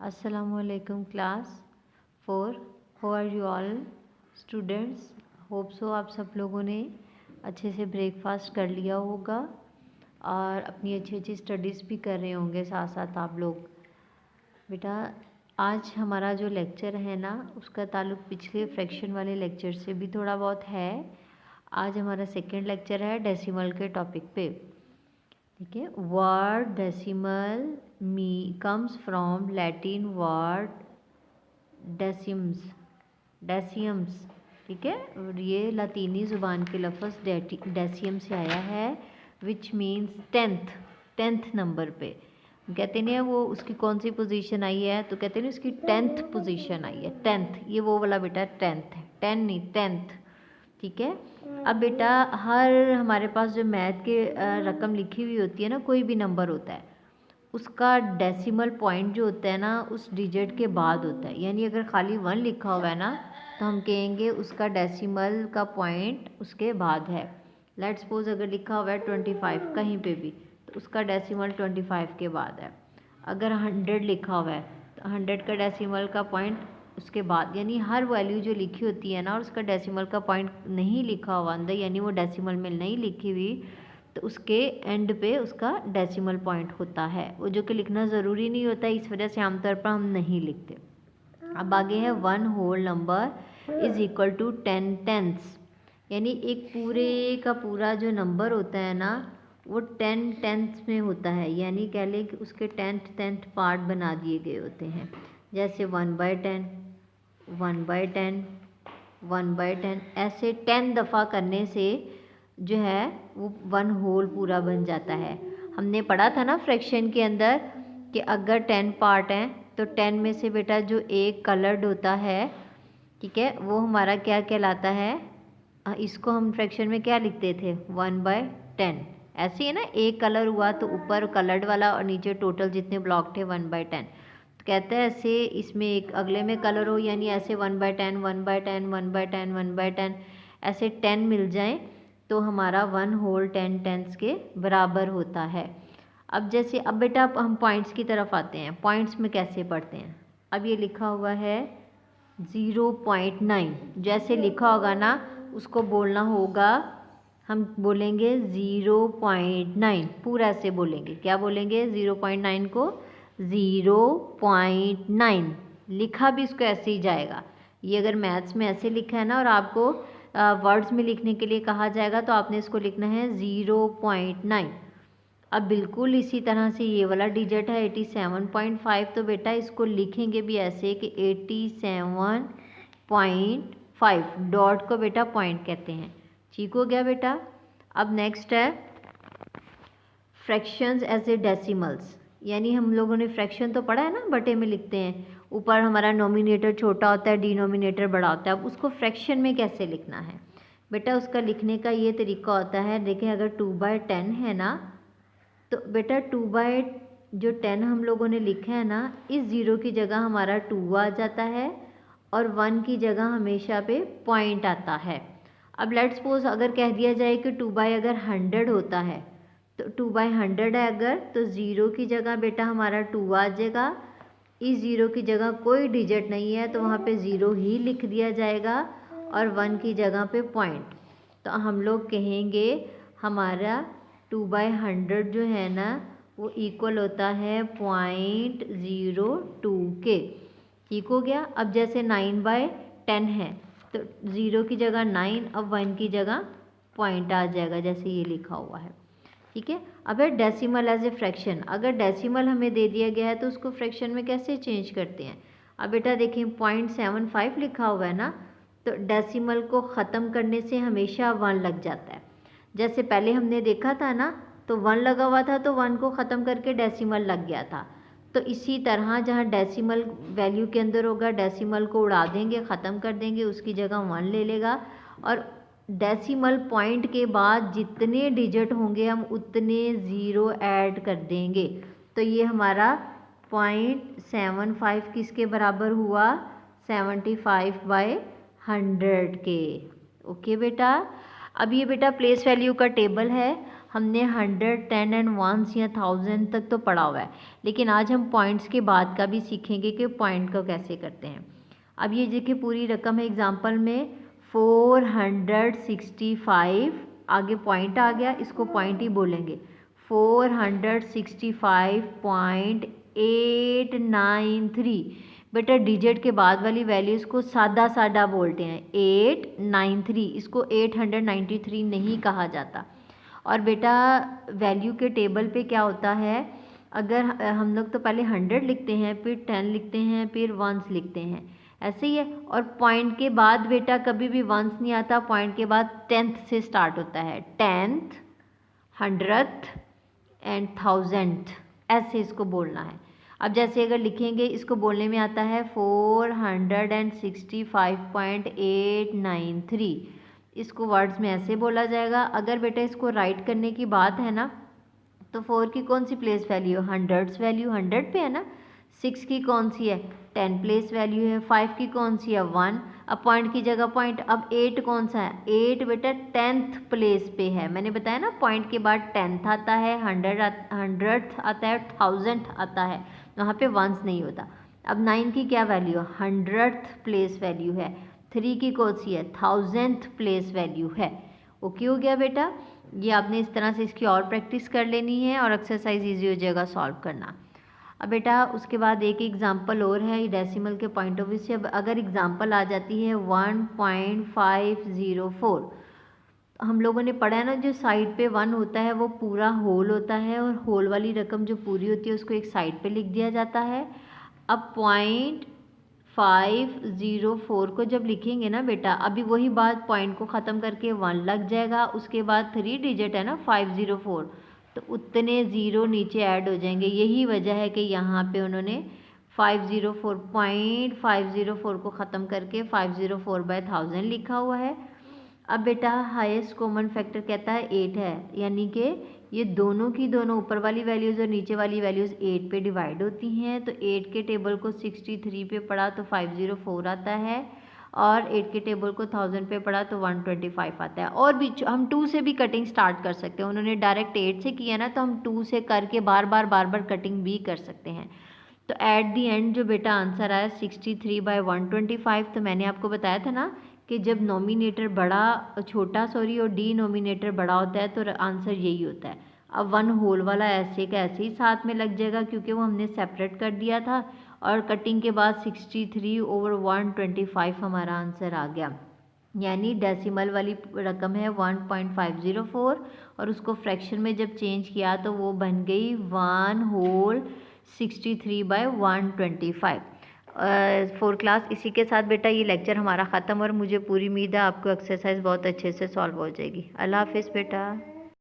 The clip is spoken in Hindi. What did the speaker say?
Assalamualaikum class 4। How are you all students. Hope so आप सब लोगों ने अच्छे से ब्रेकफास्ट कर लिया होगा और अपनी अच्छी अच्छी स्टडीज़ भी कर रहे होंगे साथ साथ आप लोग। बेटा आज हमारा जो लेक्चर है ना उसका ताल्लुक़ पिछले फ्रैक्शन वाले लेक्चर से भी थोड़ा बहुत है। आज हमारा सेकेंड लेक्चर है डेसिमल के टॉपिक पे। ठीक है, word decimal me comes from Latin word decimus. ठीक है, और ये लातीनी ज़ुबान के लफ्ज़ डेसियम से आया है विच मीन्स टेंथ नंबर पे। कहते नहीं वो उसकी कौन सी पोजीशन आई है, तो कहते नहीं उसकी 10th पोजीशन आई है। 10th ये वो वाला बेटा 10th है, 10 नहीं 10th। ठीक है, अब बेटा हर हमारे पास जो मैथ के रकम लिखी हुई होती है ना, कोई भी नंबर होता है उसका डेसिमल पॉइंट जो होता है ना उस डिजिट के बाद होता है। यानी अगर खाली 1 लिखा हुआ है ना तो हम कहेंगे उसका डेसिमल का पॉइंट उसके बाद है। लेट्स सपोज अगर लिखा हुआ है 25 कहीं पे भी तो उसका डेसिमल 25 के बाद है। अगर 100 लिखा हुआ है तो 100 का डेसिमल का पॉइंट उसके बाद। यानी हर वैल्यू जो लिखी होती है ना और उसका डेसिमल का पॉइंट नहीं लिखा हुआ अंदर, यानी वो डेसिमल में नहीं लिखी हुई, तो उसके एंड पे उसका डेसिमल पॉइंट होता है। वो जो कि लिखना ज़रूरी नहीं होता, इस वजह से आमतौर पर हम नहीं लिखते। अब आगे है 1 whole number is equal to 10 tenths. यानी एक पूरे का पूरा जो नंबर होता है ना वो 10 टेंथ्स में होता है। यानी कह लें कि उसके 10th पार्ट बना दिए गए होते हैं। जैसे 1/10, 1/10, 1/10, ऐसे 10 दफ़ा करने से जो है वो 1 होल पूरा बन जाता है। हमने पढ़ा था ना फ्रैक्शन के अंदर कि अगर 10 पार्ट हैं तो 10 में से बेटा जो एक कलर्ड होता है, ठीक है, वो हमारा क्या कहलाता है। इसको हम फ्रैक्शन में क्या लिखते थे 1/10। ऐसे ही है ना, एक कलर हुआ तो ऊपर कलर्ड वाला और नीचे टोटल जितने ब्लॉक थे 1/10। कहते हैं ऐसे इसमें एक अगले में कलर हो, यानी ऐसे 1/10, 1/10, 1/10, 1/10 ऐसे 10 मिल जाएं तो हमारा 1 होल 10 टेंथ्स के बराबर होता है। अब जैसे अब बेटा हम पॉइंट्स की तरफ आते हैं। पॉइंट्स में कैसे पढ़ते हैं। अब ये लिखा हुआ है 0.9, जैसे लिखा होगा ना उसको बोलना होगा, हम बोलेंगे 0.9 पूरा ऐसे बोलेंगे। क्या बोलेंगे 0.9 को 0.9 लिखा भी इसको ऐसे ही जाएगा। ये अगर मैथ्स में ऐसे लिखा है ना और आपको वर्ड्स में लिखने के लिए कहा जाएगा तो आपने इसको लिखना है 0.9। अब बिल्कुल इसी तरह से ये वाला डिजिट है 87.5, तो बेटा इसको लिखेंगे भी ऐसे कि 87.5। डॉट को बेटा पॉइंट कहते हैं। ठीक हो गया बेटा। अब नेक्स्ट है फ्रैक्शंस एज ए डेसिमल्स। यानी हम लोगों ने फ्रैक्शन तो पढ़ा है ना, बटे में लिखते हैं, ऊपर हमारा नोमिनेटर छोटा होता है डिनोमिनेटर बड़ा होता है। अब उसको फ्रैक्शन में कैसे लिखना है बेटा, उसका लिखने का ये तरीका होता है। देखें अगर 2/10 है ना तो बेटा 2/10 हम लोगों ने लिखा है ना, इस 0 की जगह हमारा 2 आ जाता है और 1 की जगह हमेशा पे पॉइंट आता है। अब लेट्स सपोज अगर कह दिया जाए कि 2/100 होता है तो 2/100 है अगर, तो 0 की जगह बेटा हमारा 2 आ जाएगा। इस 0 की जगह कोई डिजिट नहीं है तो वहाँ पे 0 ही लिख दिया जाएगा और 1 की जगह पे पॉइंट। तो हम लोग कहेंगे हमारा 2/100 जो है ना वो इक्वल होता है 0.02 के। ठीक हो गया। अब जैसे 9/10 है तो 0 की जगह 9 अब 1 की जगह पॉइंट आ जाएगा जैसे ये लिखा हुआ है। ठीक है। अब है डेसिमल एज ए फ्रैक्शन। अगर डेसिमल हमें दे दिया गया है तो उसको फ्रैक्शन में कैसे चेंज करते हैं। अब बेटा देखें 0.75 लिखा हुआ है ना, तो डेसिमल को ख़त्म करने से हमेशा 1 लग जाता है। जैसे पहले हमने देखा था ना तो 1 लगा हुआ था तो 1 को ख़त्म करके डेसिमल लग गया था। तो इसी तरह जहाँ डेसिमल वैल्यू के अंदर होगा डेसिमल को उड़ा देंगे, ख़त्म कर देंगे, उसकी जगह 1 ले लेगा और डेसिमल पॉइंट के बाद जितने डिजिट होंगे हम उतने 0 ऐड कर देंगे। तो ये हमारा 0.75 किसके बराबर हुआ 75/100 के। ओके बेटा। अब ये बेटा प्लेस वैल्यू का टेबल है। हमने 100, 10 एंड वंस या 1000 तक तो पढ़ा हुआ है, लेकिन आज हम पॉइंट्स के बाद का भी सीखेंगे कि पॉइंट को कैसे करते हैं। अब ये देखिए पूरी रकम है, एग्जांपल में 465, आगे पॉइंट आ गया, इसको पॉइंट ही बोलेंगे, 465.893। बेटा डिजिट के बाद वाली वैल्यूज़ को सादा सादा बोलते हैं, 893, इसको 893 नहीं कहा जाता। और बेटा वैल्यू के टेबल पे क्या होता है, अगर हम लोग तो पहले 100 लिखते हैं, फिर 10 लिखते हैं, फिर वंस लिखते हैं, ऐसे ही है। और पॉइंट के बाद बेटा कभी भी वंस नहीं आता, पॉइंट के बाद 10th से स्टार्ट होता है, 10th, 100th एंड 1000th, ऐसे इसको बोलना है। अब जैसे अगर लिखेंगे, इसको बोलने में आता है 465.893, इसको वर्ड्स में ऐसे बोला जाएगा। अगर बेटा इसको राइट करने की बात है ना, तो 4 की कौन सी प्लेस वैल्यू है, 100 वैल्यू 100 पे है ना, 6 की कौन सी है, 10 प्लेस वैल्यू है, 5 की कौन सी है, 1, अब पॉइंट की जगह पॉइंट। अब 8 कौन सा है, 8 बेटा 10th प्लेस पे है, मैंने बताया ना पॉइंट के बाद 10th आता है, 100th आता है, 1000th आता है, वहाँ पे वंस नहीं होता। अब 9 की क्या वैल्यू है, 100th प्लेस वैल्यू है, 3 की कौन सी है, 1000th प्लेस वैल्यू है। ओके हो गया बेटा, ये आपने इस तरह से इसकी और प्रैक्टिस कर लेनी है और एक्सरसाइज ईजी हो जाएगा सॉल्व करना। अब बेटा उसके बाद एक एग्जांपल और है डेसिमल के पॉइंट ऑफ व्यू से। अब अगर एग्जांपल आ जाती है 1.504, हम लोगों ने पढ़ा है ना, जो साइड पे 1 होता है वो पूरा होल होता है, और होल वाली रकम जो पूरी होती है उसको एक साइड पे लिख दिया जाता है। अब 0.504 को जब लिखेंगे ना बेटा, अभी वही बात, पॉइंट को ख़त्म करके 1 लग जाएगा, उसके बाद 3 डिजिट है ना 504, तो उतने ज़ीरो नीचे ऐड हो जाएंगे। यही वजह है कि यहाँ पे उन्होंने 504 को ख़त्म करके 504/1000 लिखा हुआ है। अब बेटा हाईएस्ट कॉमन फैक्टर कहता है 8 है, यानी कि ये दोनों की दोनों ऊपर वाली वैल्यूज़ और नीचे वाली वैल्यूज़ 8 पे डिवाइड होती हैं। तो 8 के टेबल को 63 पे पढ़ा तो 504 आता है, और 8 के टेबल को 1000 पे पढ़ा तो 125 आता है। और भी हम 2 से भी कटिंग स्टार्ट कर सकते हैं, उन्होंने डायरेक्ट 8 से किया ना, तो हम 2 से करके बार बार कटिंग भी कर सकते हैं। तो एट दी एंड जो बेटा आंसर आया 63/125, तो मैंने आपको बताया था ना कि जब नोमिनेटर छोटा और डिनोमिनेटर बड़ा होता है तो आंसर यही होता है। अब 1 होल वाला ऐसे का ऐसे ही साथ में लग जाएगा, क्योंकि वो हमने सेपरेट कर दिया था, और कटिंग के बाद 63/125 हमारा आंसर आ गया। यानी डेसिमल वाली रकम है 1.504, और उसको फ्रैक्शन में जब चेंज किया तो वो बन गई 1 होल 63/125। 4 क्लास। इसी के साथ बेटा ये लेक्चर हमारा ख़त्म, और मुझे पूरी उम्मीद है आपको एक्सरसाइज बहुत अच्छे से सॉल्व हो जाएगी। अल्लाह हाफिज़ बेटा।